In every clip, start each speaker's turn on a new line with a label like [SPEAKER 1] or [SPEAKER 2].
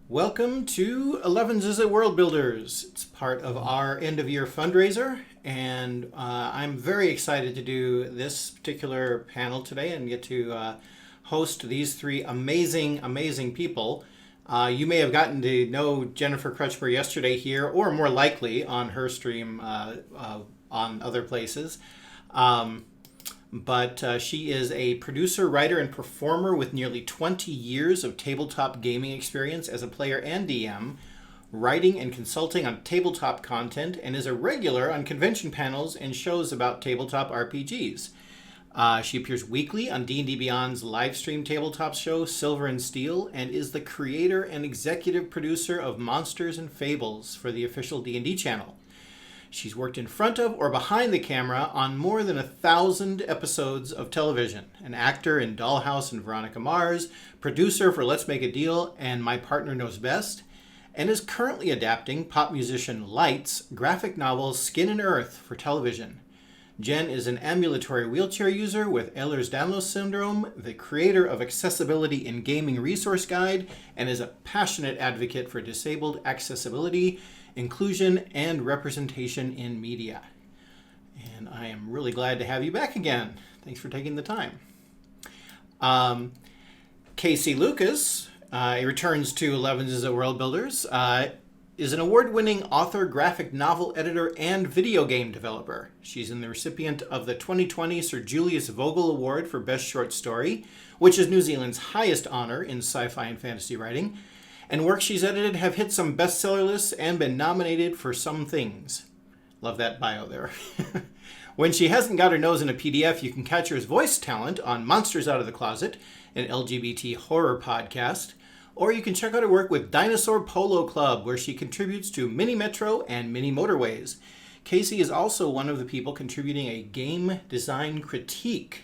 [SPEAKER 1] Welcome to 11's Is It World Builders. It's part of our end of year fundraiser, and I'm very excited to do this particular panel today and get to host these three amazing people. You may have gotten to know Jennifer Crutchbury yesterday here, or more likely on her stream on other places. But she is a producer, writer, and performer with nearly 20 years of tabletop gaming experience as a player and DM, writing and consulting on tabletop content, and is a regular on convention panels and shows about tabletop RPGs. She appears weekly on D&D Beyond's live stream tabletop show, Silver and Steel, and is the creator and executive producer of Monsters and Fables for the official D&D channel. She's worked in front of or behind the camera on more than 1,000 episodes of television. An actor in Dollhouse and Veronica Mars, producer for Let's Make a Deal and My Partner Knows Best, and is currently adapting pop musician Light's graphic novel Skin and Earth for television. Jen is an ambulatory wheelchair user with Ehlers-Danlos syndrome, the creator of Accessibility in Gaming Resource Guide, and is a passionate advocate for disabled accessibility, inclusion, and representation in media. And I am really glad to have you back again. Thanks for taking the time. Casey Lucas returns to 11's Is It World Builders, is an award-winning author, graphic novel editor, and video game developer. She's the recipient of the 2020 Sir Julius Vogel Award for Best Short Story, which is New Zealand's highest honor in sci-fi and fantasy writing. And works she's edited have hit some bestseller lists and been nominated for some things. Love that bio there. When she hasn't got her nose in a PDF, you can catch her as voice talent on Monsters Out of the Closet, an LGBT horror podcast. Or you can check out her work with Dinosaur Polo Club, where she contributes to Mini Metro and Mini Motorways. Casey is also one of the people contributing a game design critique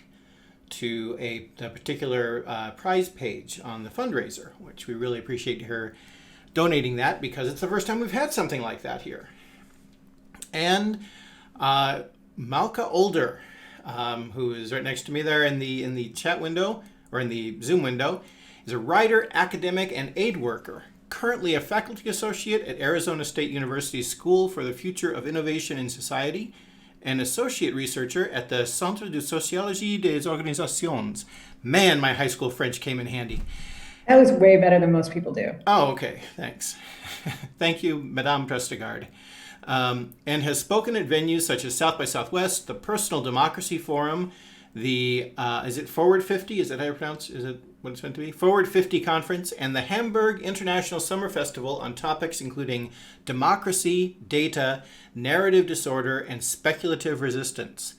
[SPEAKER 1] to a particular prize page on the fundraiser, which we really appreciate her donating that because it's the first time we've had something like that here. And Malka Older, who is right next to me there in the chat window, or in the Zoom window, is a writer, academic, and aid worker, currently a faculty associate at Arizona State University's School for the Future of Innovation in Society, an associate researcher at the Centre de Sociologie des Organisations. Man, my high school French came in handy.
[SPEAKER 2] That was way better than most people do.
[SPEAKER 1] Oh, okay. Thanks. Thank you, Madame Prestegard. And has spoken at venues such as South by Southwest, the Personal Democracy Forum, the, is it Forward 50? Is that how you pronounce? Is it what it's meant to be? Forward 50 Conference, and the Hamburg International Summer Festival on topics including democracy, data, narrative disorder, and speculative resistance.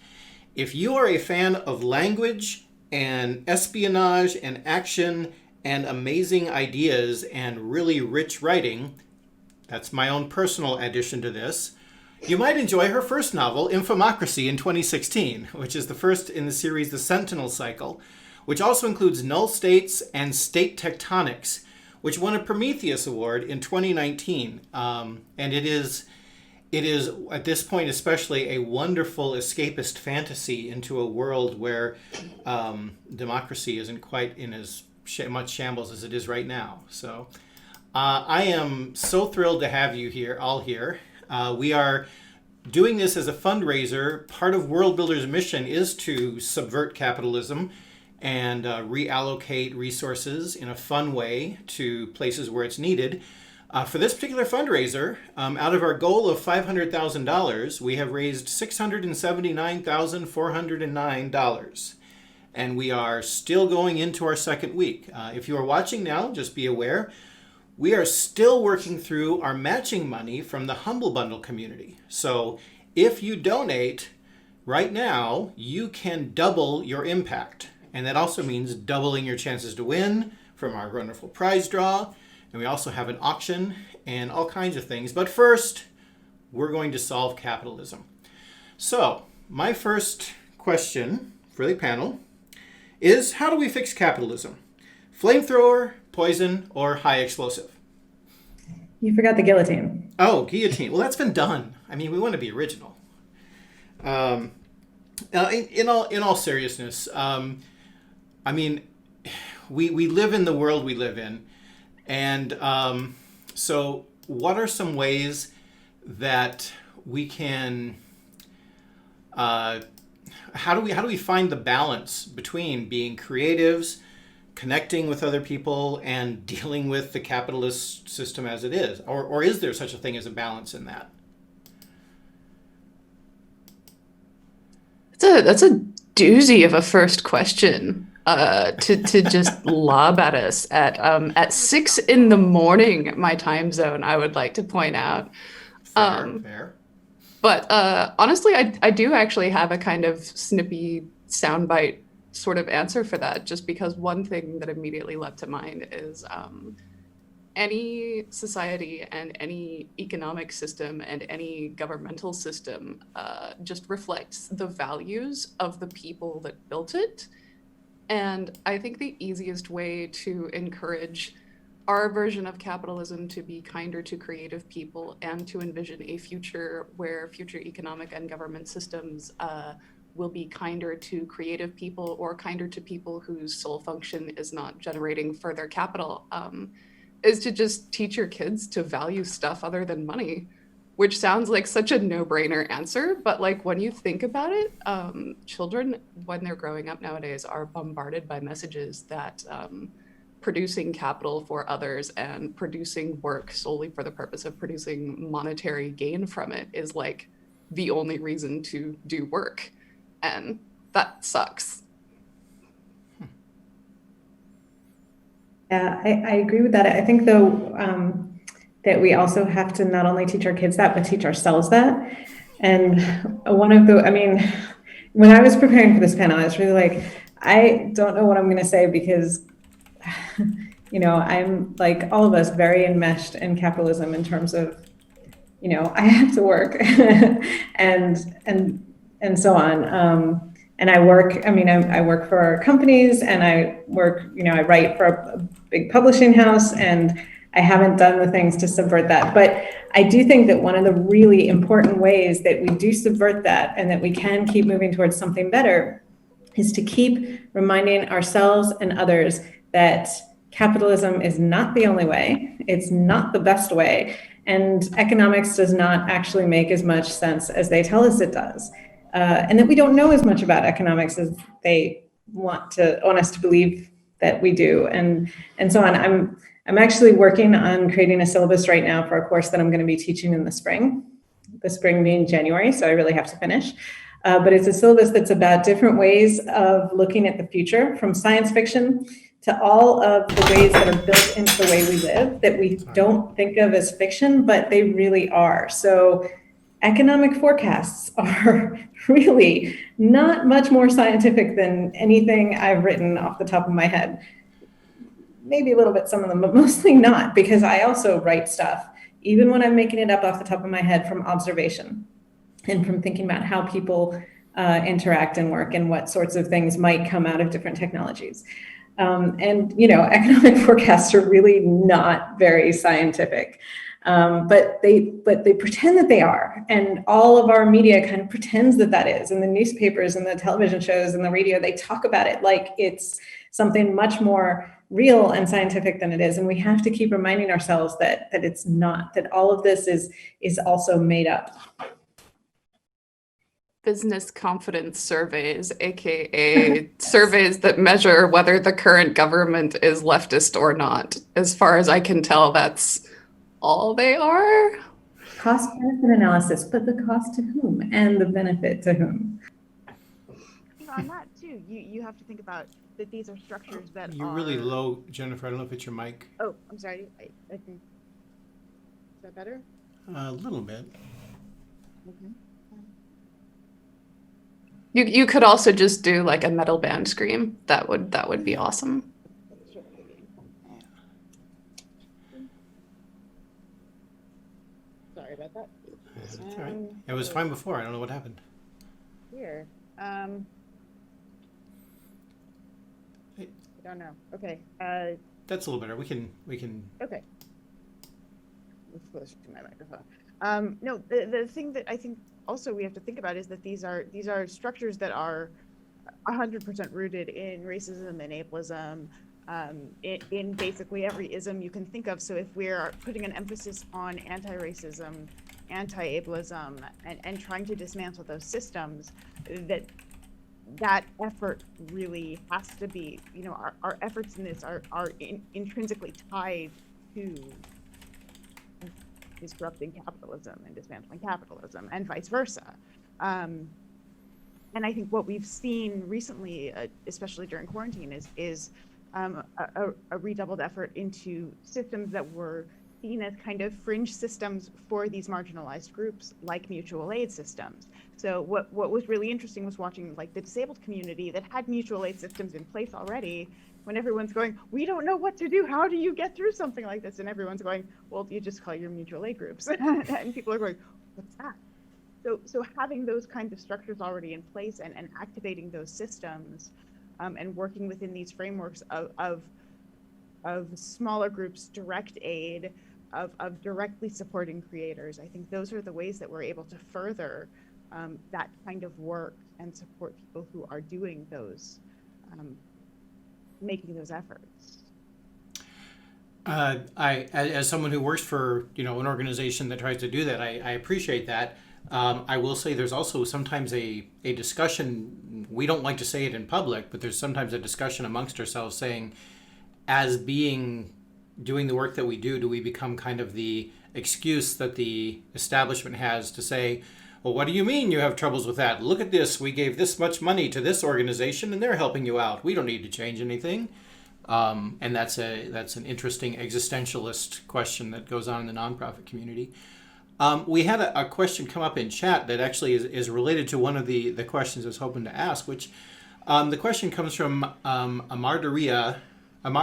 [SPEAKER 1] If you are a fan of language and espionage and action and amazing ideas and really rich writing, that's my own personal addition to this, you might enjoy her first novel, Infomocracy, in 2016, which is the first in the series The Sentinel Cycle, which also includes Null States and State Tectonics, which won a Prometheus Award in 2019. And it is, at this point especially, a wonderful escapist fantasy into a world where democracy isn't quite in as much shambles as it is right now. So I am so thrilled to have you here, all here. We are doing this as a fundraiser. Part of World Builders' mission is to subvert capitalism and reallocate resources in a fun way to places where it's needed. For this particular fundraiser, out of our goal of $500,000, we have raised $679,409. And we are still going into our second week. If you are watching now, just be aware, we are still working through our matching money from the Humble Bundle community. So if you donate right now, you can double your impact. And that also means doubling your chances to win from our wonderful prize draw. And we also have an auction and all kinds of things. But first, we're going to solve capitalism. So my first question for the panel is, how do we fix capitalism? Flamethrower, poison, or high explosive?
[SPEAKER 2] You forgot the guillotine.
[SPEAKER 1] Oh, guillotine. Well, that's been done. I mean, we want to be original. In all seriousness, I mean, we live in the world we live in, And so, what are some ways that we can? How do we find the balance between being creatives, connecting with other people, and dealing with the capitalist system as it is, or is there such a thing as a balance in that?
[SPEAKER 3] That's a doozy of a first question to just lob at us at 6 in the morning, my time zone, I would like to point out.
[SPEAKER 1] Fair.
[SPEAKER 3] But honestly, I do actually have a kind of snippy soundbite sort of answer for that, just because one thing that immediately leapt to mind is any society and any economic system and any governmental system just reflects the values of the people that built it. And I think the easiest way to encourage our version of capitalism to be kinder to creative people and to envision a future where future economic and government systems will be kinder to creative people or kinder to people whose sole function is not generating further capital, is to just teach your kids to value stuff other than money, which sounds like such a no-brainer answer. But like when you think about it, children, when they're growing up nowadays, are bombarded by messages that producing capital for others and producing work solely for the purpose of producing monetary gain from it is like the only reason to do work. And that sucks.
[SPEAKER 2] Yeah, I agree with that. I think, though, that we also have to not only teach our kids that, but teach ourselves that. And when I was preparing for this panel, I was really like, I don't know what I'm going to say because, I'm like all of us very enmeshed in capitalism in terms of, I have to work and so on. And I work, I work for companies and I work, I write for a big publishing house, and I haven't done the things to subvert that. But I do think that one of the really important ways that we do subvert that and that we can keep moving towards something better is to keep reminding ourselves and others that capitalism is not the only way. It's not the best way. And economics does not actually make as much sense as they tell us it does. And that we don't know as much about economics as they want us to believe that we do, and so on. I'm actually working on creating a syllabus right now for a course that I'm going to be teaching in the spring being January, so I really have to finish. But it's a syllabus that's about different ways of looking at the future, from science fiction to all of the ways that are built into the way we live that we don't think of as fiction, but they really are. So economic forecasts are really not much more scientific than anything I've written off the top of my head. Maybe a little bit, some of them, but mostly not, because I also write stuff, even when I'm making it up off the top of my head, from observation and from thinking about how people interact and work and what sorts of things might come out of different technologies. Economic forecasts are really not very scientific. But they pretend that they are, and all of our media kind of pretends that that is. And the newspapers and the television shows and the radio, they talk about it like it's something much more real and scientific than it is. And we have to keep reminding ourselves that it's not, that all of this is also made up.
[SPEAKER 3] Business confidence surveys, aka surveys that measure whether the current government is leftist or not. As far as I can tell, that's all they are.
[SPEAKER 2] Cost benefit analysis, but the cost to whom and the benefit to whom?
[SPEAKER 4] On that too, you have to think about that these are structures that
[SPEAKER 1] You're really low, Jennifer. I don't know if it's your mic.
[SPEAKER 4] Oh, I'm sorry. I think, is that better?
[SPEAKER 1] A little bit.
[SPEAKER 4] Okay.
[SPEAKER 3] You could also just do like a metal band scream. That would be awesome.
[SPEAKER 4] Sorry about that.
[SPEAKER 1] That's all right. It was fine before. I don't know what happened.
[SPEAKER 4] Here. I don't know. Okay.
[SPEAKER 1] That's a little better. We can.
[SPEAKER 4] Okay. Move closer to my microphone. No, the thing that I think also we have to think about is that these are structures that are 100% rooted in racism and ableism, in basically every ism you can think of. So if we're putting an emphasis on anti-racism, anti-ableism, and trying to dismantle those systems, that effort really has to be, our efforts in this are intrinsically tied to disrupting capitalism and dismantling capitalism, and vice versa. And I think what we've seen recently, especially during quarantine, is a redoubled effort into systems that were seen as kind of fringe systems for these marginalized groups, like mutual aid systems. So what was really interesting was watching like the disabled community that had mutual aid systems in place already, when everyone's going, we don't know what to do, how do you get through something like this? And everyone's going, well, you just call your mutual aid groups. And people are going, what's that? So having those kinds of structures already in place and activating those systems, and working within these frameworks of smaller groups, direct aid, of directly supporting creators, I think those are the ways that we're able to further that kind of work and support people who are doing those, making those efforts.
[SPEAKER 1] As someone who works for an organization that tries to do that, I appreciate that. I will say there's also sometimes a discussion, we don't like to say it in public, but there's sometimes a discussion amongst ourselves saying, as doing the work that we do we become kind of the excuse that the establishment has to say, well, what do you mean you have troubles with that? Look at this, we gave this much money to this organization and they're helping you out. We don't need to change anything. And that's an interesting existentialist question that goes on in the nonprofit community. We had a question come up in chat that actually is related to one of the questions I was hoping to ask, which the question comes from Amardario.
[SPEAKER 4] It's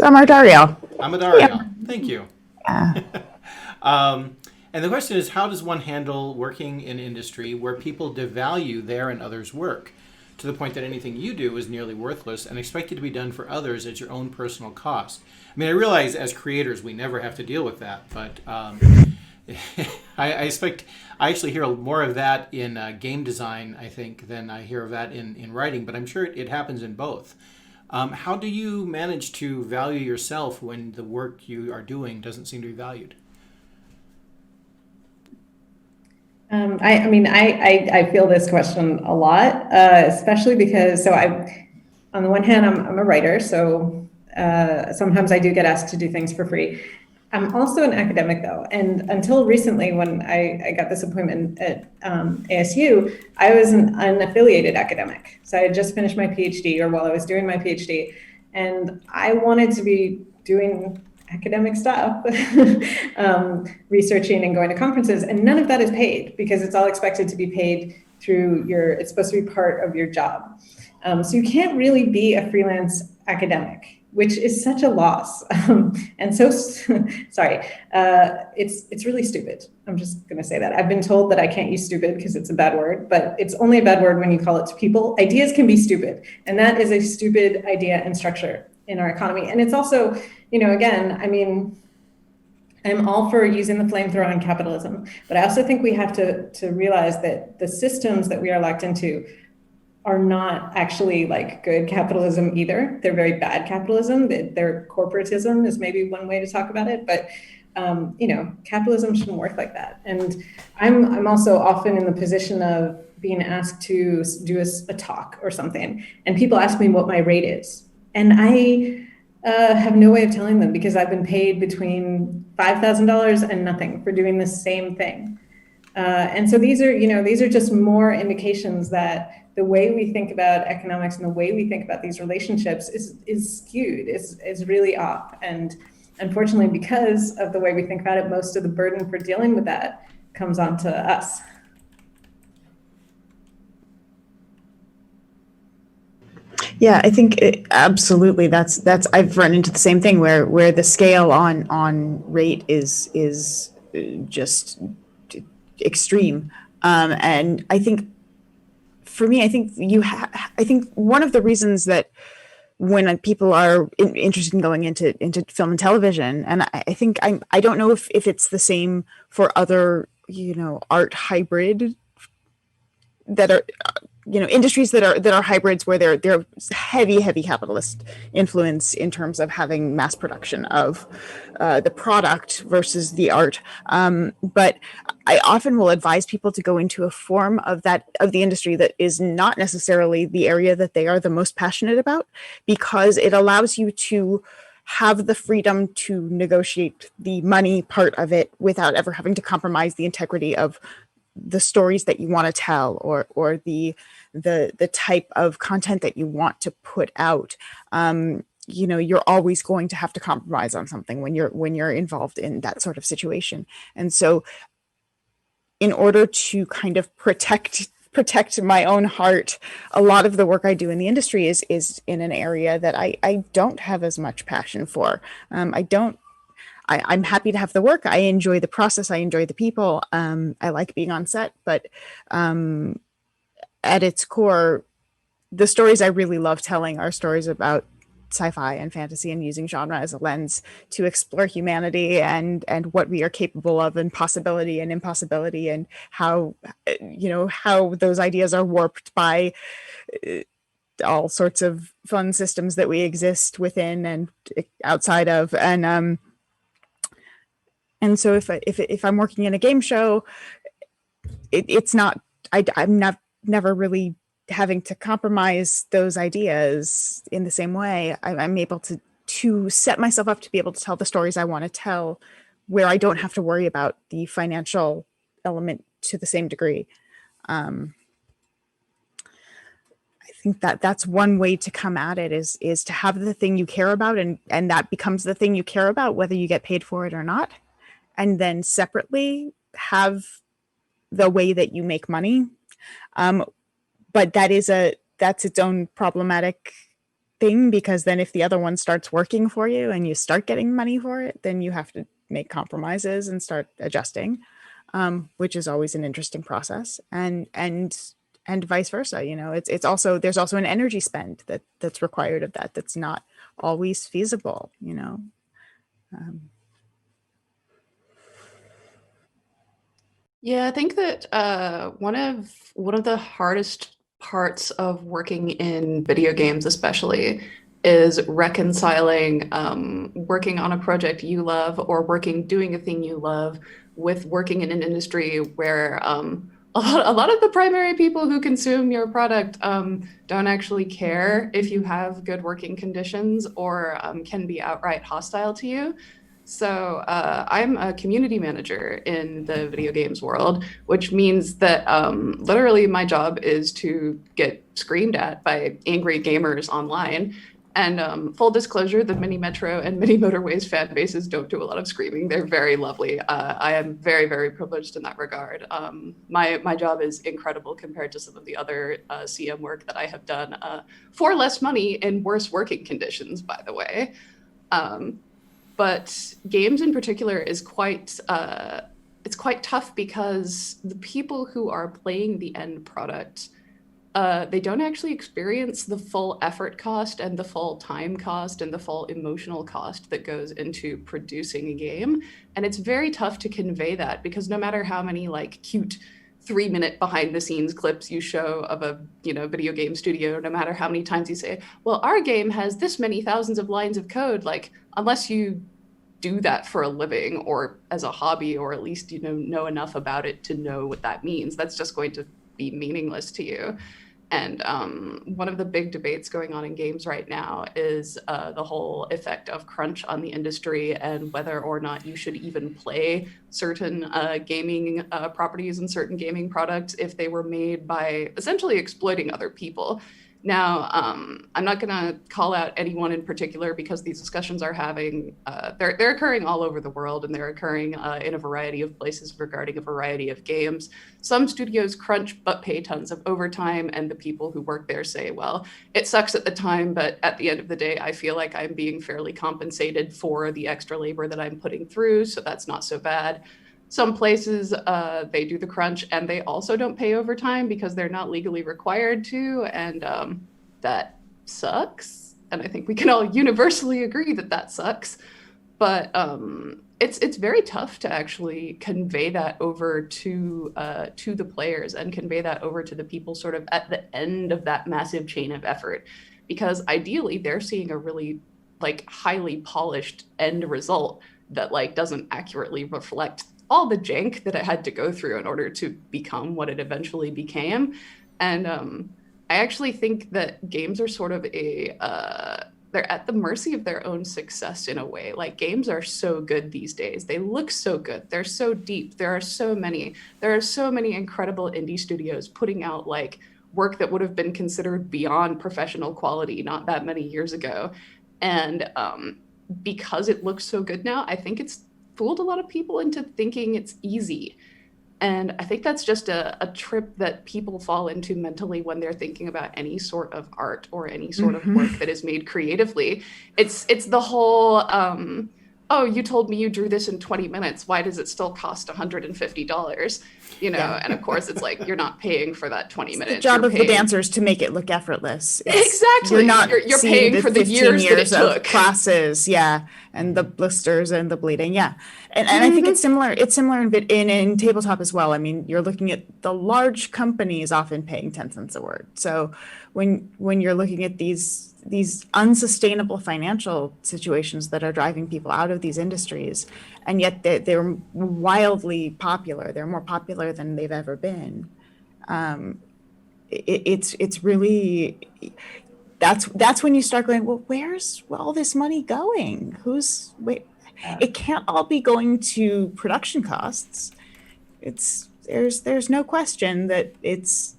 [SPEAKER 4] Amardario.
[SPEAKER 1] Amardario. Yeah. Thank you.
[SPEAKER 4] Yeah.
[SPEAKER 1] And the question is, how does one handle working in industry where people devalue their and others' work to the point that anything you do is nearly worthless and expect it to be done for others at your own personal cost? I mean, I realize as creators we never have to deal with that, but I expect I actually hear more of that in game design, I think, than I hear of that in writing, but I'm sure it happens in both. How do you manage to value yourself when the work you are doing doesn't seem to be valued?
[SPEAKER 2] I feel this question a lot, especially because, on the one hand, I'm a writer, so sometimes I do get asked to do things for free. I'm also an academic though, and until recently when I got this appointment at ASU, I was an unaffiliated academic. So I had just finished my PhD, or while I was doing my PhD, and I wanted to be doing academic stuff, researching and going to conferences, and none of that is paid because it's all expected to be paid through it's supposed to be part of your job. So you can't really be a freelance academic, which is such a loss. And so, sorry, it's really stupid. I'm just gonna say that. I've been told that I can't use stupid because it's a bad word, but it's only a bad word when you call it to people. Ideas can be stupid, and that is a stupid idea and structure in our economy. And it's also, again, I mean, I'm all for using the flamethrower on capitalism, but I also think we have to realize that the systems that we are locked into are not actually like good capitalism either. They're very bad capitalism. Their corporatism is maybe one way to talk about it, but capitalism shouldn't work like that. And I'm also often in the position of being asked to do a talk or something, and people ask me what my rate is. And I have no way of telling them because I've been paid between $5,000 and nothing for doing the same thing. And so these are just more indications that the way we think about economics and the way we think about these relationships is skewed, is really off. And unfortunately, because of the way we think about it, most of the burden for dealing with that comes onto us.
[SPEAKER 4] Yeah, I think absolutely. That's I've run into the same thing where the scale on rate is just extreme, and I think for me, I think I think one of the reasons that when people are interested in going into film and television, and I think I don't know if it's the same for other art hybrid that are industries that are hybrids, where they're heavy capitalist influence in terms of having mass production of the product versus the art. But I often will advise people to go into a form of the industry that is not necessarily the area that they are the most passionate about, because it allows you to have the freedom to negotiate the money part of it without ever having to compromise the integrity of the stories that you want to tell, or the type of content that you want to put out. You're always going to have to compromise on something when you're involved in that sort of situation. And so in order to kind of protect my own heart, a lot of the work I do in the industry is in an area that I don't have as much passion for. I'm happy to have the work. I enjoy the process. I enjoy the people. I like being on set, but at its core, the stories I really love telling are stories about sci-fi and fantasy, and using genre as a lens to explore humanity and what we are capable of, and possibility and impossibility, and how those ideas are warped by all sorts of fun systems that we exist within and outside of. And so if I'm working in a game show, it's not, I'm not never really having to compromise those ideas in the same way. I'm able to set myself up to be able to tell the stories I want to tell, where I don't have to worry about the financial element to the same degree. I think that's one way to come at it, is to have the thing you care about, and that becomes the thing you care about, whether you get paid for it or not. And then separately have the way that you make money. But that's its own problematic thing, because then if the other one starts working for you and you start getting money for it, then you have to make compromises and start adjusting, which is always an interesting process. And vice versa. It's also, there's also an energy spend that's required of that, that's not always feasible.
[SPEAKER 3] Yeah, I think that one of the hardest parts of working in video games, especially, is reconciling working on a project you love, or doing a thing you love, with working in an industry where a lot of the primary people who consume your product don't actually care if you have good working conditions, or can be outright hostile to you. So I'm a community manager in the video games world, which means that literally my job is to get screamed at by angry gamers online. And full disclosure, the Mini Metro and Mini Motorways fan bases don't do a lot of screaming. They're very lovely. I am very, very privileged in that regard. My job is incredible compared to some of the other CM work that I have done for less money in worse working conditions, by the way. But games in particular is quite tough, because the people who are playing the end product, they don't actually experience the full effort cost, and the full time cost, and the full emotional cost that goes into producing a game. And it's very tough to convey that, because no matter how many cute 3-minute behind the scenes clips you show of a video game studio, no matter how many times you say, well, our game has this many thousands of lines of code, unless you do that for a living, or as a hobby, or at least know enough about it to know what that means, that's just going to be meaningless to you. And one of the big debates going on in games right now is the whole effect of crunch on the industry, and whether or not you should even play certain gaming properties and certain gaming products if they were made by essentially exploiting other people. Now, I'm not going to call out anyone in particular, because these discussions are they're occurring all over the world, and they're occurring in a variety of places regarding a variety of games. Some studios crunch but pay tons of overtime, and the people who work there say, well, it sucks at the time, but at the end of the day, I feel like I'm being fairly compensated for the extra labor that I'm putting through, so that's not so bad. Some places, they do the crunch and they also don't pay overtime because they're not legally required to, and that sucks. And I think we can all universally agree that that sucks. but it's very tough to actually convey that over to the players and convey that over to the people sort of at the end of that massive chain of effort, because ideally they're seeing a really like highly polished end result that like doesn't accurately reflect all the jank that it had to go through in order to become what it eventually became. And I actually think that games are sort of they're at the mercy of their own success in a way. Like games are so good these days. They look so good. They're so deep. There are so many incredible indie studios putting out like work that would have been considered beyond professional quality not that many years ago. And because it looks so good now, I think it's fooled a lot of people into thinking it's easy. And I think that's just a trip that people fall into mentally when they're thinking about any sort of art or any sort of work that is made creatively. It's the whole, oh, you told me you drew this in 20 minutes. Why does it still cost $150? You know,
[SPEAKER 5] Yeah.
[SPEAKER 3] And of course it's like, you're not paying for that 20 minutes.
[SPEAKER 5] The job
[SPEAKER 3] You're
[SPEAKER 5] of the
[SPEAKER 3] paying...
[SPEAKER 5] dancers to make it look effortless.
[SPEAKER 3] Exactly. You're
[SPEAKER 5] seeing
[SPEAKER 3] paying for the
[SPEAKER 5] 15
[SPEAKER 3] years that it
[SPEAKER 5] of
[SPEAKER 3] took.
[SPEAKER 5] classes, yeah, and the blisters and the bleeding, yeah. And I think it's similar in tabletop as well. I mean, you're looking at the large companies often paying 10 cents a word. So when you're looking at these unsustainable financial situations that are driving people out of these industries, and yet they're wildly popular. They're more popular than they've ever been. It's really, that's when you start going, well, where's all this money going? It can't all be going to production costs. There's no question that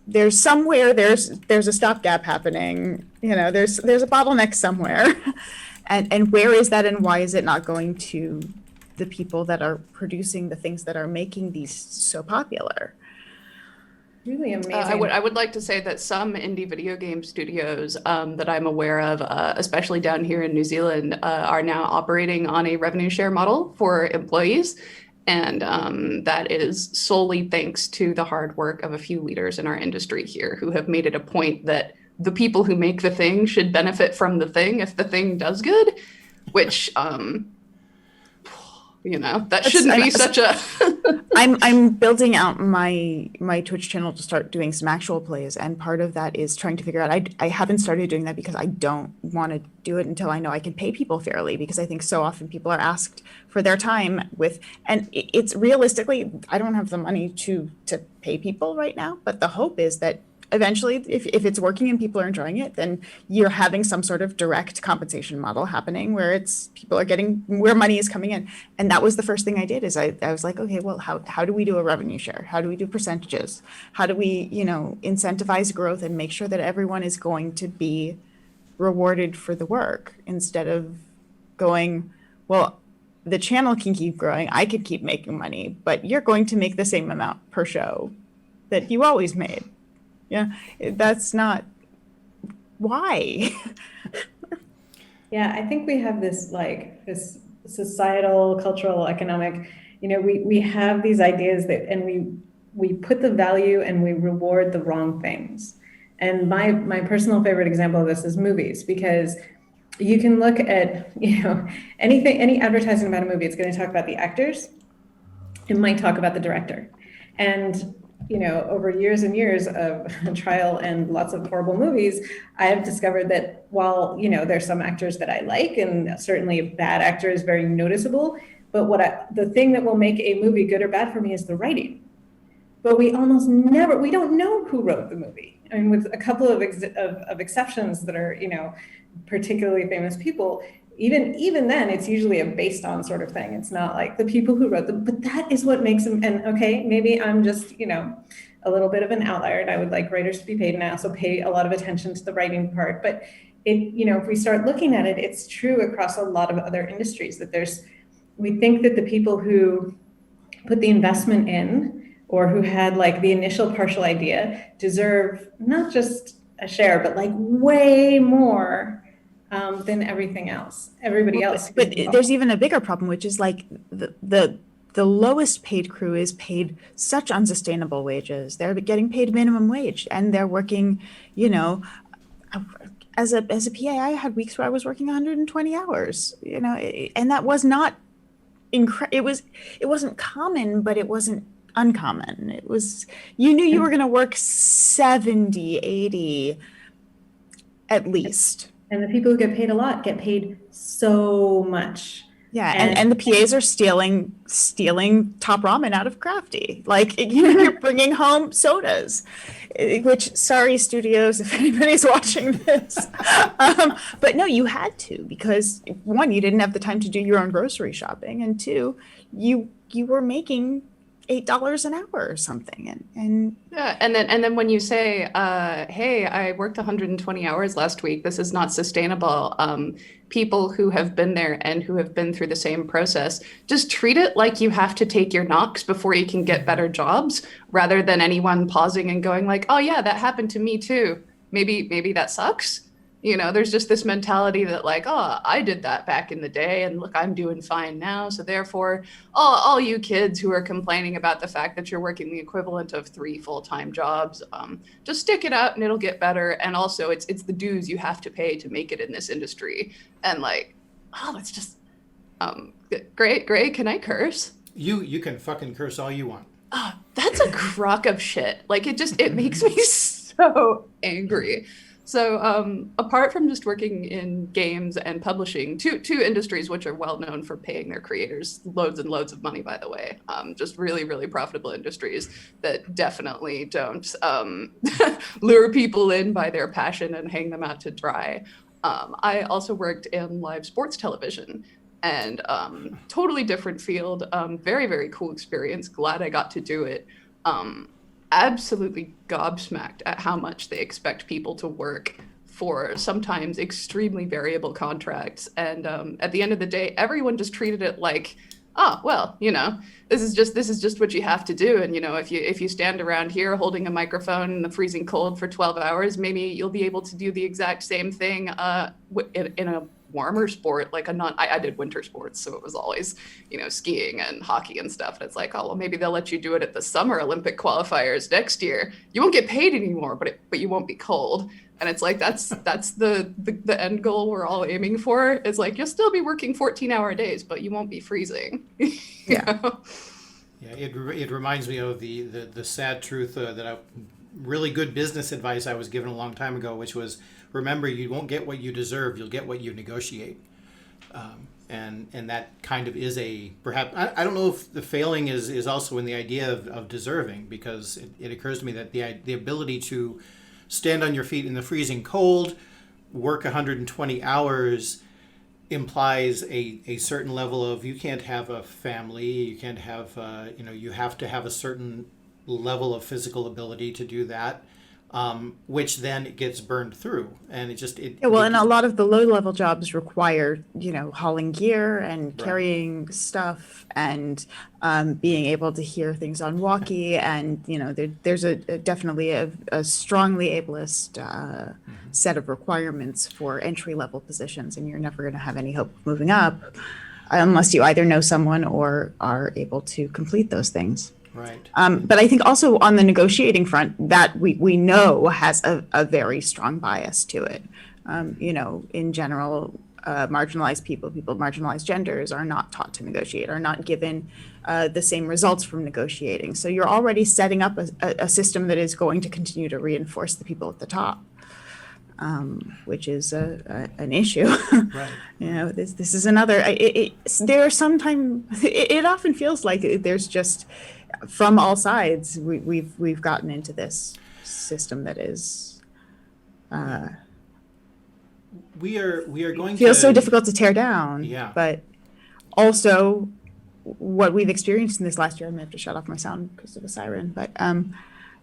[SPEAKER 5] there's somewhere there's a stopgap happening. You know, there's a bottleneck somewhere, and where is that, and why is it not going to the people that are producing the things that are making these so popular?
[SPEAKER 2] Really amazing.
[SPEAKER 3] I would like to say that some indie video game studios that I'm aware of, especially down here in New Zealand, are now operating on a revenue share model for employees. And that is solely thanks to the hard work of a few leaders in our industry here who have made it a point that the people who make the thing should benefit from the thing if the thing does good, which, you know, that shouldn't be such a...
[SPEAKER 5] I'm building out my Twitch channel to start doing some actual plays, and part of that is trying to figure out, I haven't started doing that because I don't want to do it until I know I can pay people fairly, because I think so often people are asked for their time and it's realistically, I don't have the money to pay people right now, but the hope is that eventually, if it's working and people are enjoying it, then you're having some sort of direct compensation model happening where people are getting where money is coming in. And that was the first thing I did, is I was like, okay, well, how do we do a revenue share? How do we do percentages? How do we, incentivize growth and make sure that everyone is going to be rewarded for the work, instead of going, well, the channel can keep growing, I could keep making money, but you're going to make the same amount per show that you always made. Yeah, that's not why.
[SPEAKER 2] Yeah, I think we have this societal, cultural, economic, we have these ideas and we put the value and we reward the wrong things. And my personal favorite example of this is movies, because you can look at, any advertising about a movie, it's going to talk about the actors. It might talk about the director. And over years and years of trial and lots of horrible movies, I have discovered that while, there's some actors that I like, and certainly a bad actor is very noticeable, but the thing that will make a movie good or bad for me is the writing. But we almost never, we don't know who wrote the movie. I mean, with a couple of exceptions that are, particularly famous people, even then, it's usually a based on sort of thing. It's not like the people who wrote them, but that is what makes them. And okay, maybe I'm just, a little bit of an outlier, and I would like writers to be paid, and I also pay a lot of attention to the writing part. But if we start looking at it, it's true across a lot of other industries that we think that the people who put the investment in, or who had like the initial partial idea, deserve not just a share, but like way more than everybody else.
[SPEAKER 5] But there's even a bigger problem, which is like the lowest paid crew is paid such unsustainable wages. They're getting paid minimum wage, and they're working, as a PA, I had weeks where I was working 120 hours, and that was not it wasn't common, but it wasn't uncommon. It was, you knew you were going to work 70, 80 at least.
[SPEAKER 2] And the people who get paid a lot get paid so much.
[SPEAKER 5] Yeah, and the PAs are stealing top ramen out of Crafty. Like, you're bringing home sodas, which, sorry, studios, if anybody's watching this. But no, you had to, because one, you didn't have the time to do your own grocery shopping, and two, you were making $8 an hour or something. And
[SPEAKER 3] yeah, and then when you say, hey, I worked 120 hours last week, this is not sustainable. People who have been there and who have been through the same process, just treat it like you have to take your knocks before you can get better jobs, rather than anyone pausing and going like, oh yeah, that happened to me too. Maybe that sucks. There's just this mentality that like, oh, I did that back in the day, and look, I'm doing fine now. So therefore, all you kids who are complaining about the fact that you're working the equivalent of 3 full-time jobs, just stick it out and it'll get better. And also, it's the dues you have to pay to make it in this industry. And like, oh, it's just great. Can I curse?
[SPEAKER 1] You can fucking curse all you want.
[SPEAKER 3] Oh, that's a crock of shit. Like, it makes me so angry. So apart from just working in games and publishing, two industries which are well known for paying their creators loads and loads of money, by the way, just really, really profitable industries that definitely don't lure people in by their passion and hang them out to dry. I also worked in live sports television, and totally different field, very, very cool experience. Glad I got to do it. Absolutely gobsmacked at how much they expect people to work for sometimes extremely variable contracts. And at the end of the day, everyone just treated it like, oh, well, this is just what you have to do. And, if you stand around here holding a microphone in the freezing cold for 12 hours, maybe you'll be able to do the exact same thing in a warmer sport, I did winter sports, so it was always, skiing and hockey and stuff. And it's like, oh, well, maybe they'll let you do it at the Summer Olympic qualifiers next year. You won't get paid anymore, but you won't be cold. And it's like, that's the end goal we're all aiming for. It's like, you'll still be working 14-hour days, but you won't be freezing.
[SPEAKER 5] Yeah.
[SPEAKER 1] Yeah, it reminds me of the sad truth really good business advice I was given a long time ago, which was, remember, you won't get what you deserve, you'll get what you negotiate. And that kind of is perhaps, I don't know if the failing is also in the idea of deserving, because it occurs to me that the ability to stand on your feet in the freezing cold, work 120 hours, implies a certain level of, you can't have a family, you can't have, you have to have a certain level of physical ability to do that, which then it gets burned through. And
[SPEAKER 5] and a lot of the low level jobs require, hauling gear and carrying stuff and being able to hear things on walkie. And, there's definitely a strongly ableist set of requirements for entry level positions. And you're never going to have any hope of moving up unless you either know someone or are able to complete those things.
[SPEAKER 1] Right.
[SPEAKER 5] But I think also on the negotiating front, that we know has a very strong bias to it. In general, marginalized people of marginalized genders are not taught to negotiate, are not given the same results from negotiating. So you're already setting up a system that is going to continue to reinforce the people at the top, which is an issue.
[SPEAKER 1] Right.
[SPEAKER 5] This is another. There are sometimes it often feels like there's just, from all sides, we've gotten into this system that is
[SPEAKER 1] we are going
[SPEAKER 5] feels
[SPEAKER 1] to
[SPEAKER 5] so difficult to tear down.
[SPEAKER 1] Yeah.
[SPEAKER 5] But also what we've experienced in this last year, I'm gonna have to shut off my sound because of a siren, but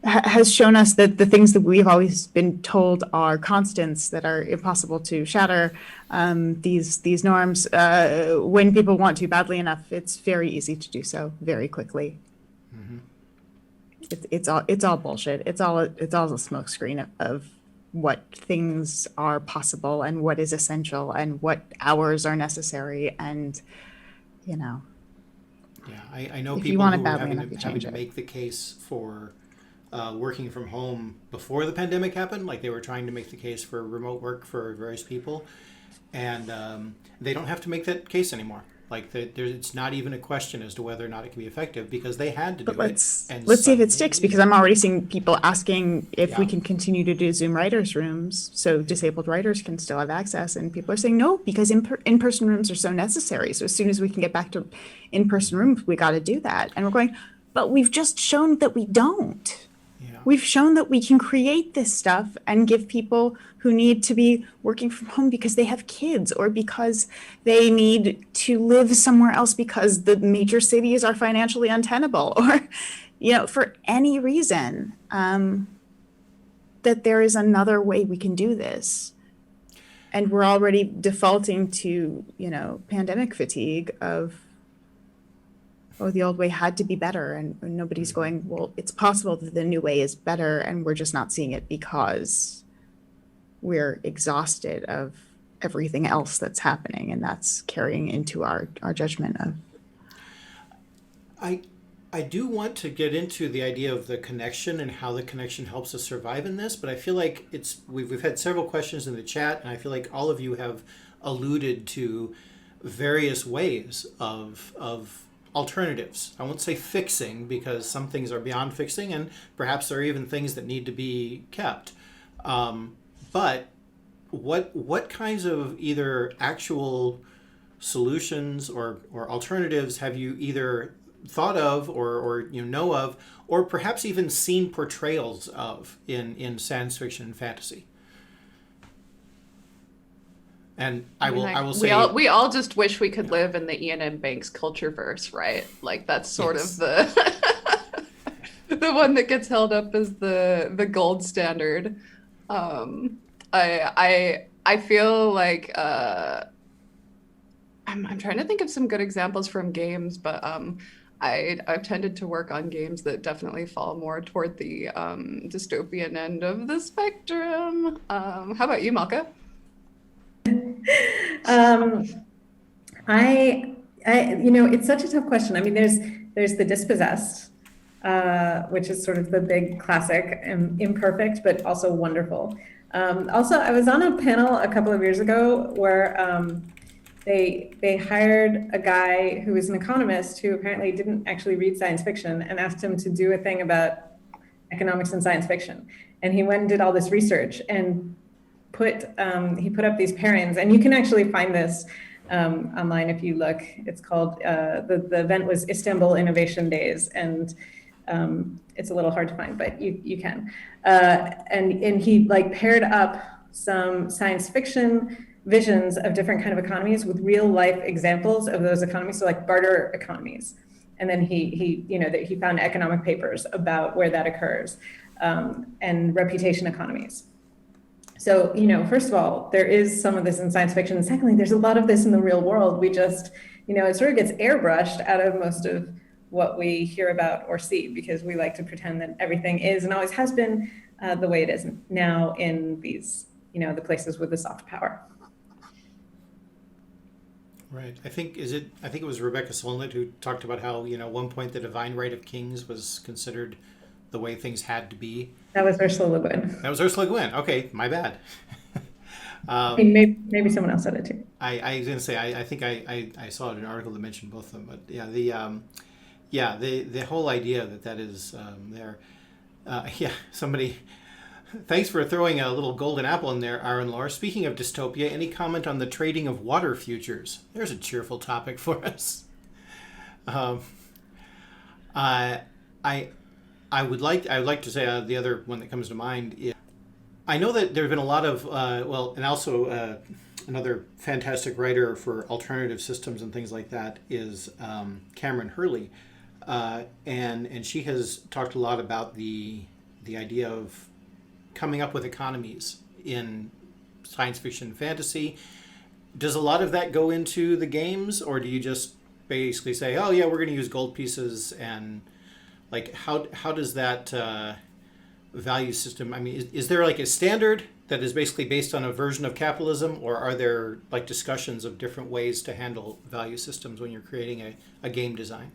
[SPEAKER 5] has shown us that the things that we've always been told are constants that are impossible to shatter, these norms, when people want to badly enough, it's very easy to do so very quickly.
[SPEAKER 1] Mm-hmm.
[SPEAKER 5] It's all bullshit. It's all a smokescreen of what things are possible and what is essential and what hours are necessary, and
[SPEAKER 1] Yeah, I know
[SPEAKER 5] if
[SPEAKER 1] people
[SPEAKER 5] you want it
[SPEAKER 1] who are
[SPEAKER 5] badly enough,
[SPEAKER 1] having
[SPEAKER 5] you
[SPEAKER 1] to
[SPEAKER 5] change
[SPEAKER 1] make
[SPEAKER 5] it.
[SPEAKER 1] the case for working from home before the pandemic happened. Like they were trying to make the case for remote work for various people, and they don't have to make that case anymore. Like it's not even a question as to whether or not it can be effective because they had to do
[SPEAKER 5] But let's
[SPEAKER 1] it. And
[SPEAKER 5] see if it
[SPEAKER 1] suddenly
[SPEAKER 5] sticks,
[SPEAKER 1] it
[SPEAKER 5] because
[SPEAKER 1] is.
[SPEAKER 5] I'm already seeing people asking if we
[SPEAKER 1] Yeah.
[SPEAKER 5] can continue to do Zoom writers' rooms so disabled writers can still have access, and people are saying no because in-person rooms are so necessary. So as soon as we can get back to in-person rooms, we got to do that. And we're going, but we've just shown that we don't.
[SPEAKER 1] Yeah.
[SPEAKER 5] We've shown that we can create this stuff and give people who need to be working from home because they have kids or because they need to live somewhere else because the major cities are financially untenable or, for any reason, that there is another way we can do this. And we're already defaulting to, pandemic fatigue of, oh, the old way had to be better, and nobody's going, well, it's possible that the new way is better, and we're just not seeing it because we're exhausted of everything else that's happening, and that's carrying into our judgment of.
[SPEAKER 1] I do want to get into the idea of the connection and how the connection helps us survive in this, but I feel like we've had several questions in the chat, and I feel like all of you have alluded to various ways of alternatives. I won't say fixing because some things are beyond fixing and perhaps there are even things that need to be kept. But what kinds of either actual solutions or alternatives have you either thought of or know of, or perhaps even seen portrayals of in science fiction and fantasy? And I will say
[SPEAKER 3] we all just wish we could live in the Ian M. Banks culture verse, right? Like that's sort
[SPEAKER 1] Yes.
[SPEAKER 3] of the the one that gets held up as the gold standard. I feel like I'm trying to think of some good examples from games, but I've tended to work on games that definitely fall more toward the dystopian end of the spectrum. How about you, Malka?
[SPEAKER 2] It's such a tough question. I mean, there's the dispossessed, which is sort of the big classic, imperfect, but also wonderful. Also, I was on a panel a couple of years ago where they hired a guy who was an economist who apparently didn't actually read science fiction and asked him to do a thing about economics and science fiction. And he went and did all this research and he put up these pairings, and you can actually find this online if you look. It's called, the event was Istanbul Innovation Days, and it's a little hard to find, but you can. And he paired up some science fiction visions of different kind of economies with real life examples of those economies, so like barter economies. And then he found economic papers about where that occurs, and reputation economies. So, first of all, there is some of this in science fiction. And secondly, there's a lot of this in the real world. We just, it sort of gets airbrushed out of most of what we hear about or see, because we like to pretend that everything is and always has been the way it is now in these, the places with the soft power.
[SPEAKER 1] Right. I think it was Rebecca Solnit who talked about how, at one point the divine right of kings was considered the way things had to be.
[SPEAKER 2] That was Ursula Le Guin.
[SPEAKER 1] That was Ursula Le Guin. Okay, my bad.
[SPEAKER 2] Maybe someone else said it too.
[SPEAKER 1] I was going to say, I think I saw an article that mentioned both of them, but the whole idea that is there. Somebody, thanks for throwing a little golden apple in there, Aaron Laura. Speaking of dystopia, any comment on the trading of water futures? There's a cheerful topic for us. I would like to say the other one that comes to mind is, I know that there have been a lot of and also another fantastic writer for alternative systems and things like that is Cameron Hurley, and she has talked a lot about the idea of coming up with economies in science fiction and fantasy. Does a lot of that go into the games, or do you just basically say, oh yeah, we're going to use gold pieces, and like how does that value system, I mean, is there like a standard that is basically based on a version of capitalism, or are there like discussions of different ways to handle value systems when you're creating a game design?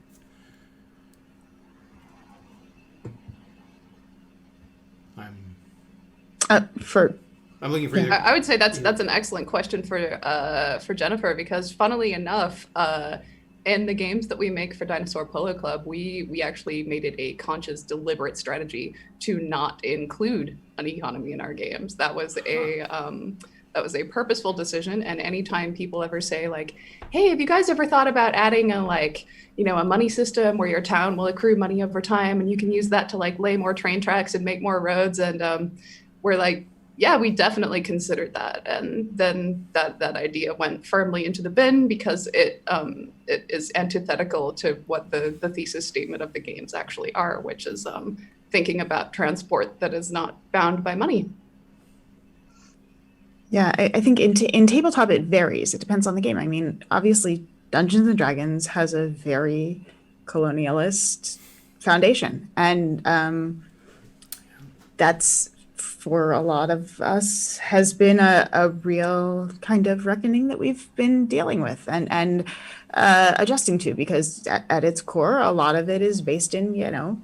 [SPEAKER 5] For
[SPEAKER 1] I'm looking for
[SPEAKER 5] Yeah.
[SPEAKER 1] you.
[SPEAKER 3] I would say that's an excellent question for Jennifer, because funnily enough, in the games that we make for Dinosaur Polo Club, we actually made it a conscious, deliberate strategy to not include an economy in our games. That was a purposeful decision. And anytime people ever say like, "Hey, have you guys ever thought about adding a money system where your town will accrue money over time, and you can use that to like lay more train tracks and make more roads?" And we're like, yeah, we definitely considered that, and then that idea went firmly into the bin because it is antithetical to what the thesis statement of the games actually are, which is thinking about transport that is not bound by money.
[SPEAKER 5] Yeah, I think in tabletop it varies. It depends on the game. I mean, obviously, Dungeons and Dragons has a very colonialist foundation, and that's, for a lot of us, has been a real kind of reckoning that we've been dealing with and adjusting to, because at its core, a lot of it is based in,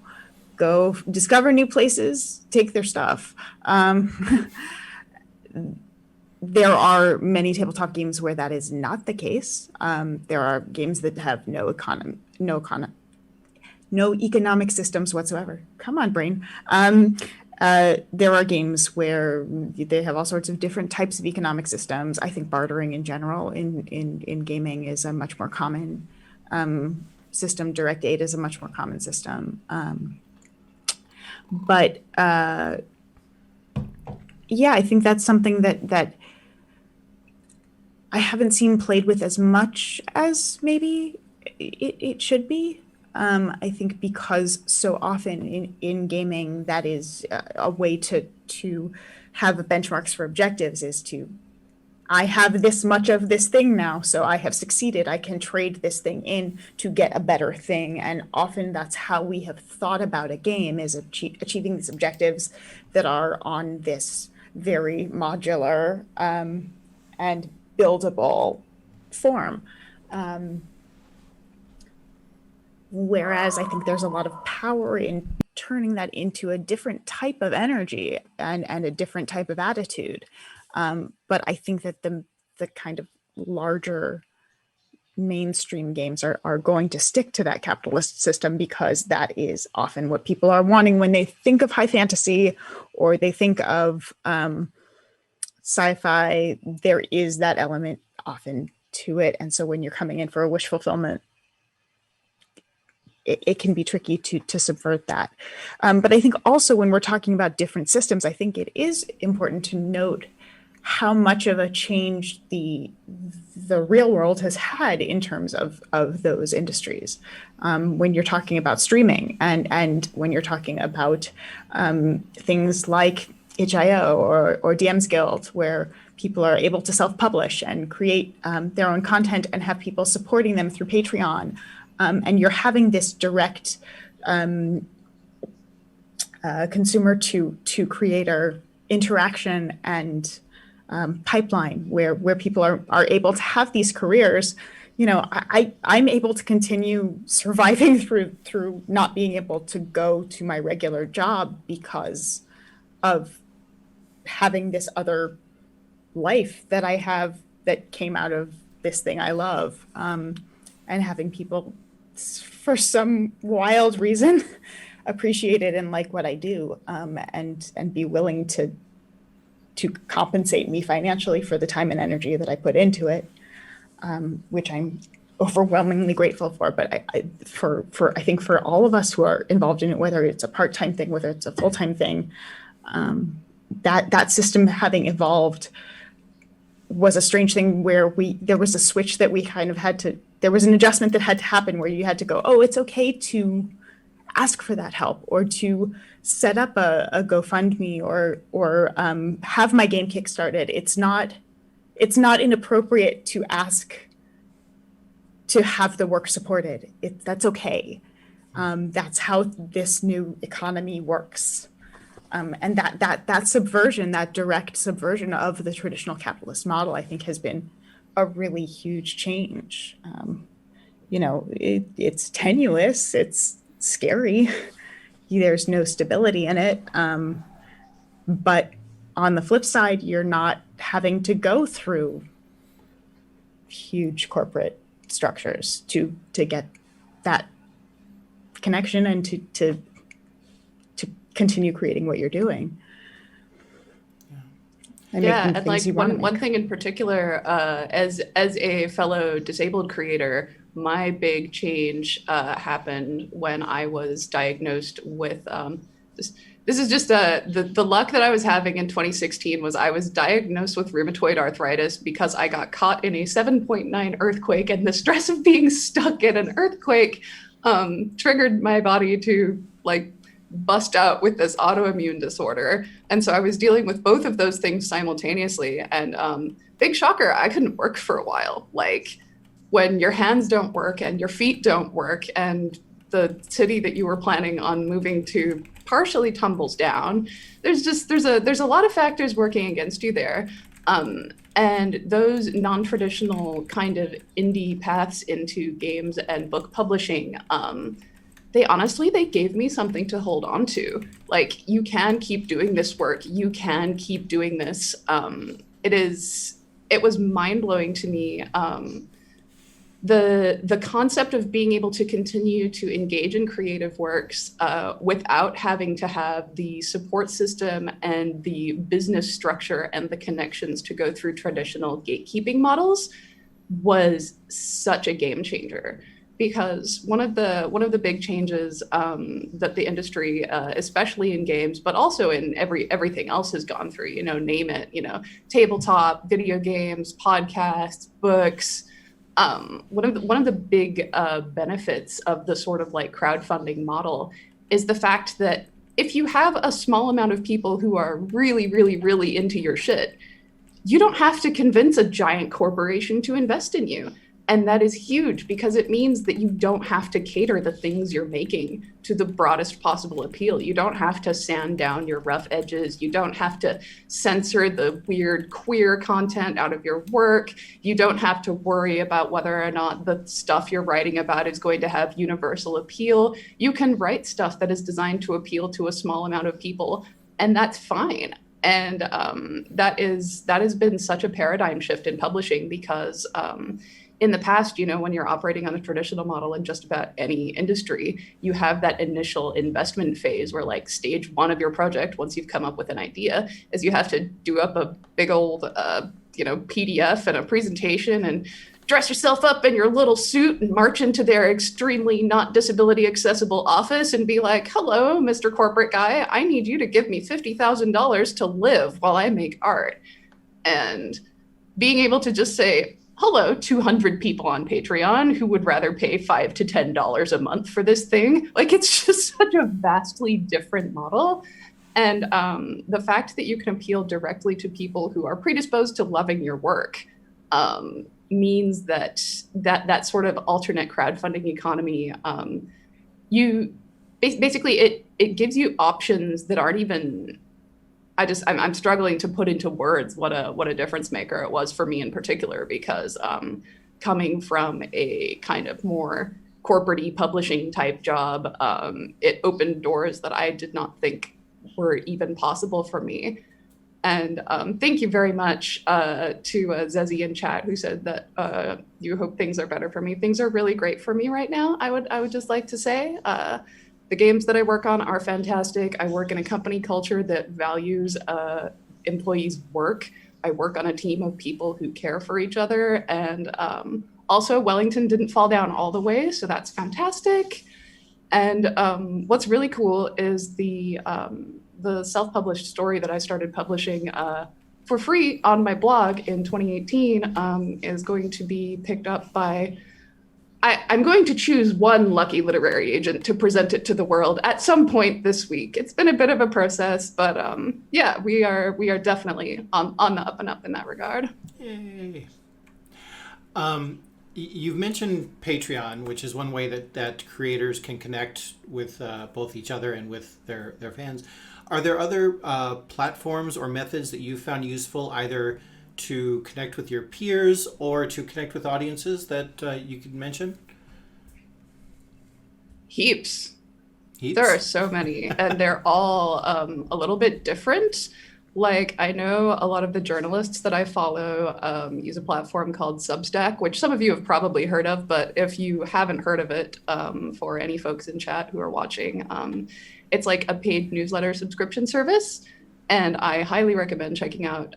[SPEAKER 5] go discover new places, take their stuff. There are many tabletop games where that is not the case. There are games that have no economic systems whatsoever. Come on, brain. There are games where they have all sorts of different types of economic systems. I think bartering in general in gaming is a much more common system. Direct aid is a much more common system. But yeah, I think that's something that I haven't seen played with as much as maybe it should be. I think because so often in gaming, that is a way to have benchmarks for objectives is to, I have this much of this thing now, so I have succeeded. I can trade this thing in to get a better thing. And often that's how we have thought about a game, is achieving these objectives that are on this very modular and buildable form. Whereas I think there's a lot of power in turning that into a different type of energy and a different type of attitude. But I think that the kind of larger mainstream games are going to stick to that capitalist system, because that is often what people are wanting when they think of high fantasy or they think of sci-fi. There is that element often to it. And so when you're coming in for a wish fulfillment, it can be tricky to subvert that. But I think also when we're talking about different systems, I think it is important to note how much of a change the real world has had in terms of those industries. When you're talking about streaming and when you're talking about things like HIO or DM's Guild, where people are able to self-publish and create their own content and have people supporting them through Patreon. And you're having this direct consumer to creator interaction and pipeline where people are able to have these careers. I'm able to continue surviving through not being able to go to my regular job because of having this other life that I have that came out of this thing I love, and having people, for some wild reason, appreciate it and like what I do, and be willing to compensate me financially for the time and energy that I put into it, which I'm overwhelmingly grateful for. But I think for all of us who are involved in it, whether it's a part-time thing, whether it's a full-time thing, that system having evolved was a strange thing where there was a switch that we kind of had to, there was an adjustment that had to happen where you had to go, oh, it's okay to ask for that help, or to set up a GoFundMe or have my game kickstarted. It's not inappropriate to ask to have the work supported. That's okay. That's how this new economy works. And that subversion, that direct subversion of the traditional capitalist model, I think has been a really huge change. It's tenuous, it's scary. There's no stability in it. But on the flip side, you're not having to go through huge corporate structures to get that connection and to continue creating what you're doing.
[SPEAKER 3] And like one thing in particular, as a fellow disabled creator, my big change happened when I was diagnosed with this is just the luck that I was having in 2016 was I was diagnosed with rheumatoid arthritis because I got caught in a 7.9 earthquake, and the stress of being stuck in an earthquake triggered my body to like bust out with this autoimmune disorder. And so I was dealing with both of those things simultaneously. And big shocker, I couldn't work for a while. Like when your hands don't work and your feet don't work and the city that you were planning on moving to partially tumbles down, there's a lot of factors working against you there. And those non-traditional kind of indie paths into games and book publishing, they gave me something to hold on to. Like, you can keep doing this work. You can keep doing this. It was mind-blowing to me. The concept of being able to continue to engage in creative works without having to have the support system and the business structure and the connections to go through traditional gatekeeping models was such a game changer. Because one of the big changes that the industry, especially in games, but also in everything else, has gone through, name it, tabletop, video games, podcasts, books. One of the big benefits of the sort of like crowdfunding model is the fact that if you have a small amount of people who are really, really, really into your shit, you don't have to convince a giant corporation to invest in you. And that is huge because it means that you don't have to cater the things you're making to the broadest possible appeal. You don't have to sand down your rough edges. You don't have to censor the weird queer content out of your work. You don't have to worry about whether or not the stuff you're writing about is going to have universal appeal. You can write stuff that is designed to appeal to a small amount of people, and that's fine. And that has been such a paradigm shift in publishing because in the past, when you're operating on a traditional model in just about any industry, you have that initial investment phase where like stage one of your project, once you've come up with an idea, is you have to do up a big old, PDF and a presentation and dress yourself up in your little suit and march into their extremely not disability accessible office and be like, hello, Mr. Corporate Guy, I need you to give me $50,000 to live while I make art. And being able to just say, hello, 200 people on Patreon who would rather pay $5 to $10 a month for this thing. Like, it's just such a vastly different model. And the fact that you can appeal directly to people who are predisposed to loving your work means that sort of alternate crowdfunding economy, it gives you options that aren't even, I'm struggling to put into words what a difference maker it was for me in particular, because coming from a kind of more corporate-y publishing type job, it opened doors that I did not think were even possible for me. And thank you very much to Zezi in chat, who said that you hope things are better for me. Things are really great for me right now. I would just like to say the games that I work on are fantastic. I work in a company culture that values employees' work. I work on a team of people who care for each other. And also, Wellington didn't fall down all the way, so that's fantastic. And what's really cool is the self-published story that I started publishing for free on my blog in 2018 is going to be picked up by, I'm going to choose one lucky literary agent to present it to the world at some point this week. It's been a bit of a process, but yeah, we are definitely on the up and up in that regard.
[SPEAKER 1] Yay. You've mentioned Patreon, which is one way that creators can connect with both each other and with their fans. Are there other platforms or methods that you found useful, either to connect with your peers or to connect with audiences that you could mention?
[SPEAKER 3] Heaps. There are so many, and they're all a little bit different. Like, I know a lot of the journalists that I follow use a platform called Substack, which some of you have probably heard of, but if you haven't heard of it, for any folks in chat who are watching, it's like a paid newsletter subscription service. And I highly recommend checking out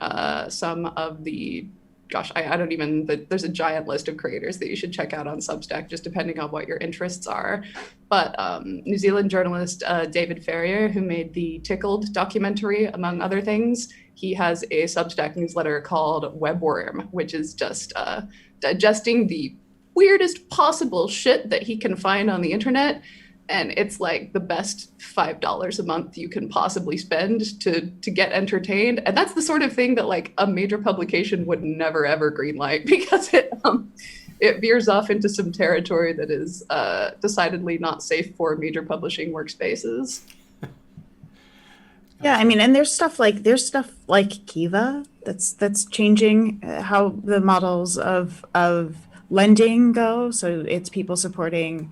[SPEAKER 3] some of the, gosh, I don't even, there's a giant list of creators that you should check out on Substack, just depending on what your interests are. But New Zealand journalist David Ferrier, who made the Tickled documentary, among other things, he has a Substack newsletter called Webworm, which is just digesting the weirdest possible shit that he can find on the internet. And it's like the best $5 a month you can possibly spend to get entertained. And that's the sort of thing that like a major publication would never ever greenlight, because it veers off into some territory that is decidedly not safe for major publishing workspaces.
[SPEAKER 5] Yeah, I mean, and there's stuff like Kiva that's changing how the models of lending go. So it's people supporting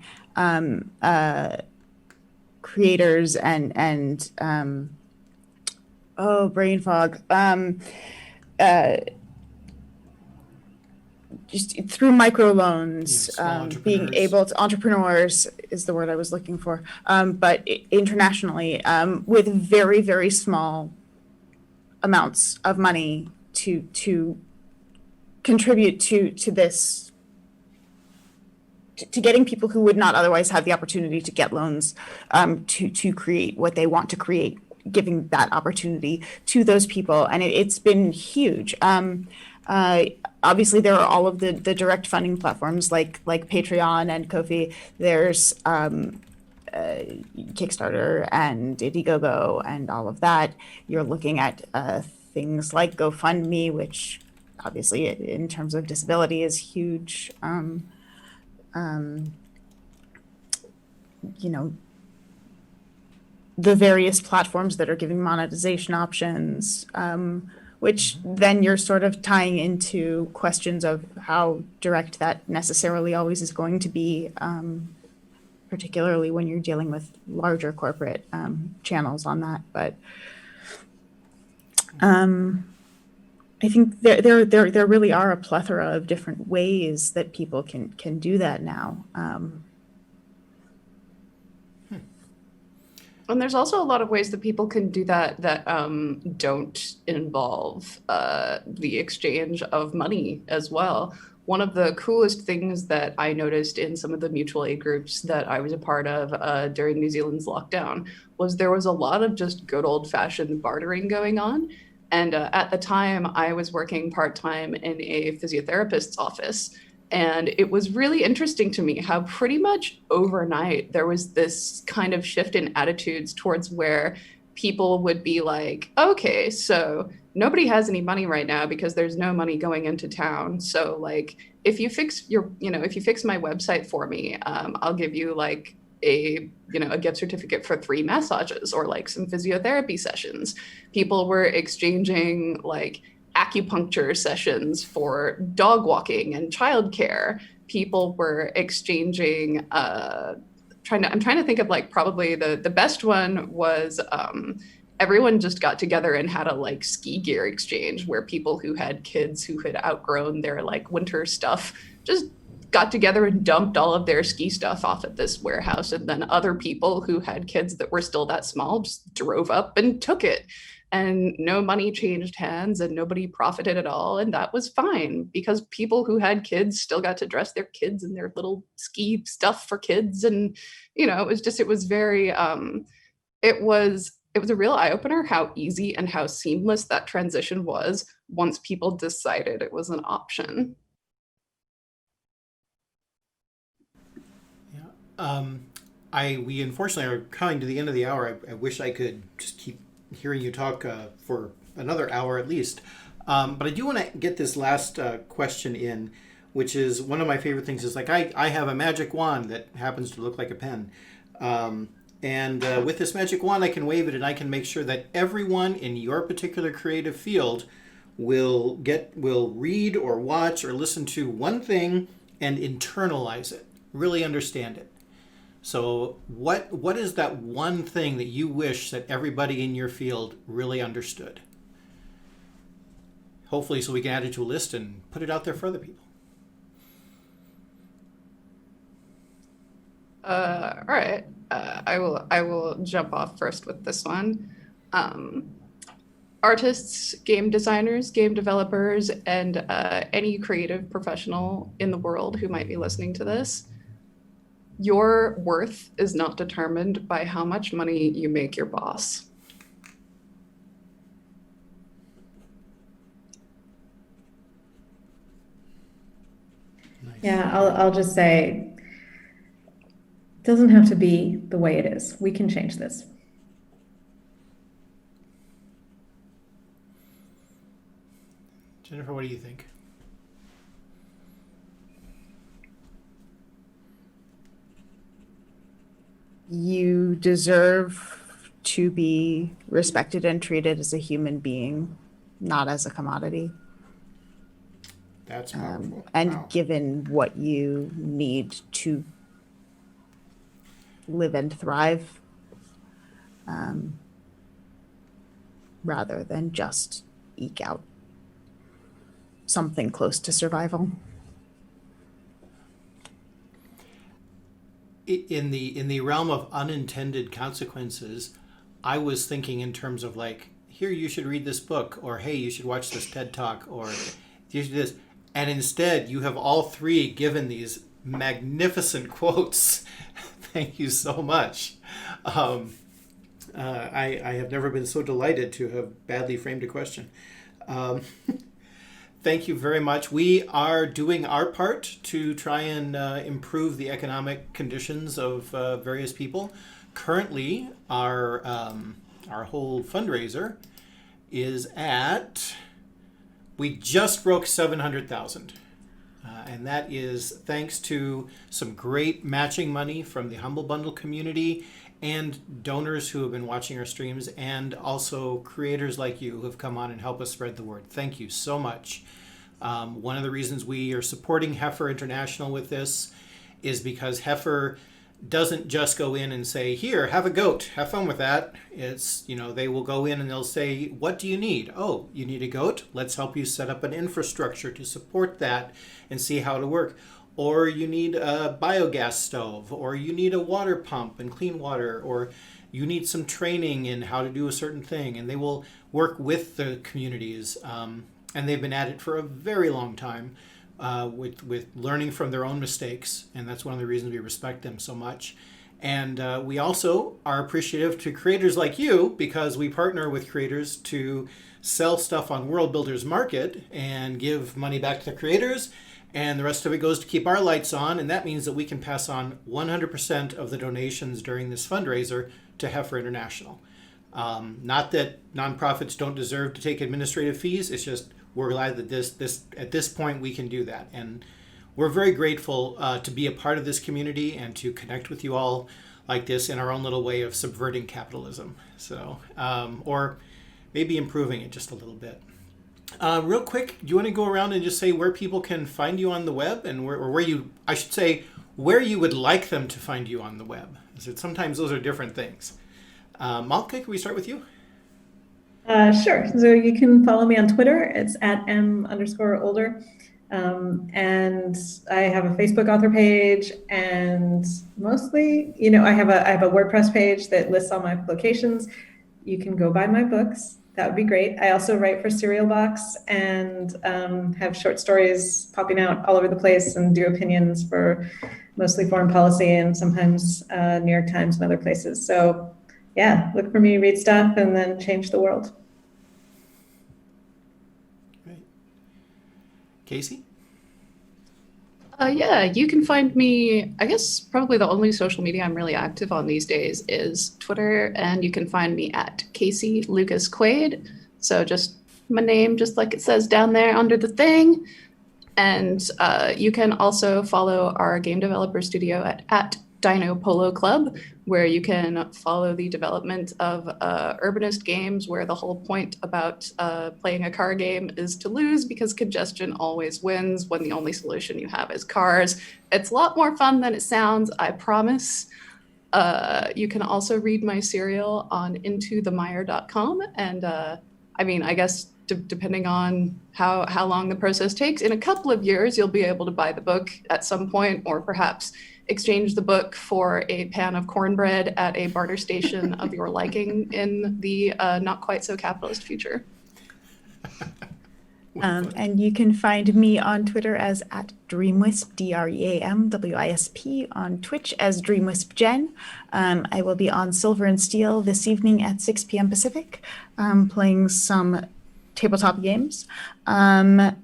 [SPEAKER 5] creators and brain fog. Just through microloans, being able to, entrepreneurs is the word I was looking for, but internationally, with very, very small amounts of money to contribute to this, to getting people who would not otherwise have the opportunity to get loans to create what they want to create, giving that opportunity to those people. And it's been huge. Obviously, there are all of the direct funding platforms like Patreon and Ko-fi. There's Kickstarter and Indiegogo and all of that. You're looking at things like GoFundMe, which obviously in terms of disability is huge. The various platforms that are giving monetization options, which then you're sort of tying into questions of how direct that necessarily always is going to be, particularly when you're dealing with larger corporate channels on that. But I think there really are a plethora of different ways that people can do that now.
[SPEAKER 3] And there's also a lot of ways that people can do that don't involve the exchange of money as well. One of the coolest things that I noticed in some of the mutual aid groups that I was a part of during New Zealand's lockdown was there was a lot of just good old-fashioned bartering going on. And at the time, I was working part-time in a physiotherapist's office. And it was really interesting to me how pretty much overnight there was this kind of shift in attitudes towards where people would be like, okay, so nobody has any money right now because there's no money going into town. So like, if you fix my website for me, I'll give you like a gift certificate for 3 massages or like some physiotherapy sessions. People were exchanging like acupuncture sessions for dog walking and childcare. People were exchanging I'm trying to think of like probably the best one was everyone just got together and had a like ski gear exchange where people who had kids who had outgrown their like winter stuff just got together and dumped all of their ski stuff off at this warehouse, and then other people who had kids that were still that small just drove up and took it. And no money changed hands and nobody profited at all. And that was fine because people who had kids still got to dress their kids in their little ski stuff for kids. And, it was very, it was a real eye opener how easy and how seamless that transition was once people decided it was an option.
[SPEAKER 1] We unfortunately are coming to the end of the hour. I wish I could just keep hearing you talk for another hour at least. But I do want to get this last question in, which is one of my favorite things is like I have a magic wand that happens to look like a pen. And with this magic wand, I can wave it and I can make sure that everyone in your particular creative field will read or watch or listen to one thing and internalize it, really understand it. So what is that one thing that you wish that everybody in your field really understood? hopefully so we can add it to a list and put it out there for other people.
[SPEAKER 3] All right. I will jump off first with this one. Artists, game designers, game developers, and any creative professional in the world who might be listening to this, your worth is not determined by how much money you make your boss.
[SPEAKER 1] Nice.
[SPEAKER 2] Yeah, I'll just say, it doesn't have to be the way it is. We can change this.
[SPEAKER 1] Jennifer, what do you think?
[SPEAKER 5] You deserve to be respected and treated as a human being, not as a commodity.
[SPEAKER 1] That's powerful.
[SPEAKER 5] And
[SPEAKER 1] Wow.
[SPEAKER 5] given what you need to live and thrive, rather than just eke out something close to survival.
[SPEAKER 1] In the realm of unintended consequences, I was thinking in terms of like, here, you should read this book, or hey, you should watch this TED Talk, or you should do this. And instead, you have all three given these magnificent quotes. Thank you so much. I have never been so delighted to have badly framed a question. Thank you very much. We are doing our part to try and improve the economic conditions of various people. Currently, our whole fundraiser is at, we just broke 700,000. And that is thanks to some great matching money from the Humble Bundle community and donors who have been watching our streams, and also creators like you who have come on and helped us spread the word. Thank you so much. One of the reasons we are supporting Heifer International with this is because Heifer doesn't just go in and say, here, have a goat, have fun with that. It's, they will go in and they'll say, what do you need? Oh, you need a goat? Let's help you set up an infrastructure to support that and see how it'll work. Or you need a biogas stove, or you need a water pump and clean water, or you need some training in how to do a certain thing. And they will work with the communities. And they've been at it for a very long time with learning from their own mistakes. And that's one of the reasons we respect them so much. And we also are appreciative to creators like you, because we partner with creators to sell stuff on World Builders Market and give money back to the creators. And the rest of it goes to keep our lights on. And that means that we can pass on 100% of the donations during this fundraiser to Heifer International. Not that nonprofits don't deserve to take administrative fees. It's just we're glad that this at this point we can do that. And we're very grateful to be a part of this community and to connect with you all like this in our own little way of subverting capitalism. So, or maybe improving it just a little bit. Real quick, do you want to go around and just say where people can find you on the web, and where you would like them to find you on the web? Sometimes those are different things. Malka, can we start with you?
[SPEAKER 2] Sure. So you can follow me on Twitter. It's at @m_older. And I have a Facebook author page, and mostly, I have a WordPress page that lists all my publications. You can go buy my books. That would be great. I also write for Serial Box and have short stories popping out all over the place, and do opinions for mostly foreign policy and sometimes New York Times and other places. So yeah, look for me, read stuff, and then change the world.
[SPEAKER 1] Great. Casey?
[SPEAKER 3] Yeah, you can find me, I guess probably the only social media I'm really active on these days is Twitter, and you can find me at Casey Lucas Quaid. So just my name, just like it says down there under the thing. And you can also follow our game developer studio at Dino Polo Club, where you can follow the development of urbanist games, where the whole point about playing a car game is to lose, because congestion always wins when the only solution you have is cars. It's a lot more fun than it sounds, I promise. You can also read my serial on intothemire.com. And I guess depending on how long the process takes, in a couple of years, you'll be able to buy the book at some point, or perhaps exchange the book for a pan of cornbread at a barter station of your liking in the not quite so capitalist future.
[SPEAKER 5] And you can find me on Twitter as @DreamWisp, DreamWisp, on Twitch as DreamWispJen. I will be on Silver and Steel this evening at 6 p.m. Pacific, playing some tabletop games. And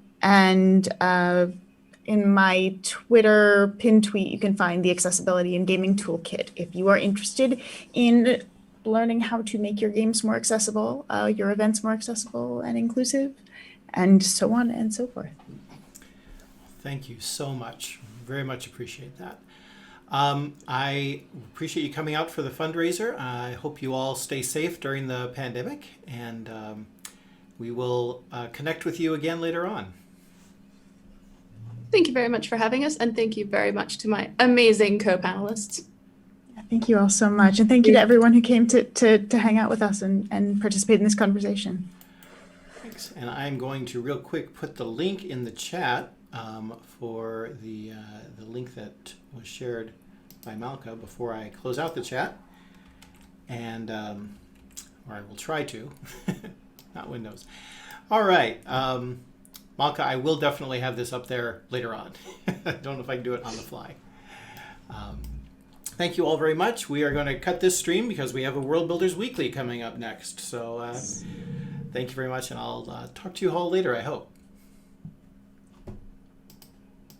[SPEAKER 5] in my Twitter pin tweet, you can find the Accessibility and Gaming Toolkit. If you are interested in learning how to make your games more accessible, your events more accessible and inclusive, and so on and so forth.
[SPEAKER 1] Thank you so much. Very much appreciate that. I appreciate you coming out for the fundraiser. I hope you all stay safe during the pandemic, and we will connect with you again later on.
[SPEAKER 3] Thank you very much for having us, and thank you very much to my amazing co-panelists.
[SPEAKER 5] Thank you all so much. And thank you to everyone who came to hang out with us and participate in this conversation.
[SPEAKER 1] Thanks. And I'm going to real quick put the link in the chat for the link that was shared by Malka before I close out the chat. And, or I will try to, not Windows. All right. Malka, I will definitely have this up there later on. I don't know if I can do it on the fly. Thank you all very much. We are going to cut this stream because we have a World Builders Weekly coming up next. So thank you very much, and I'll talk to you all later, I hope.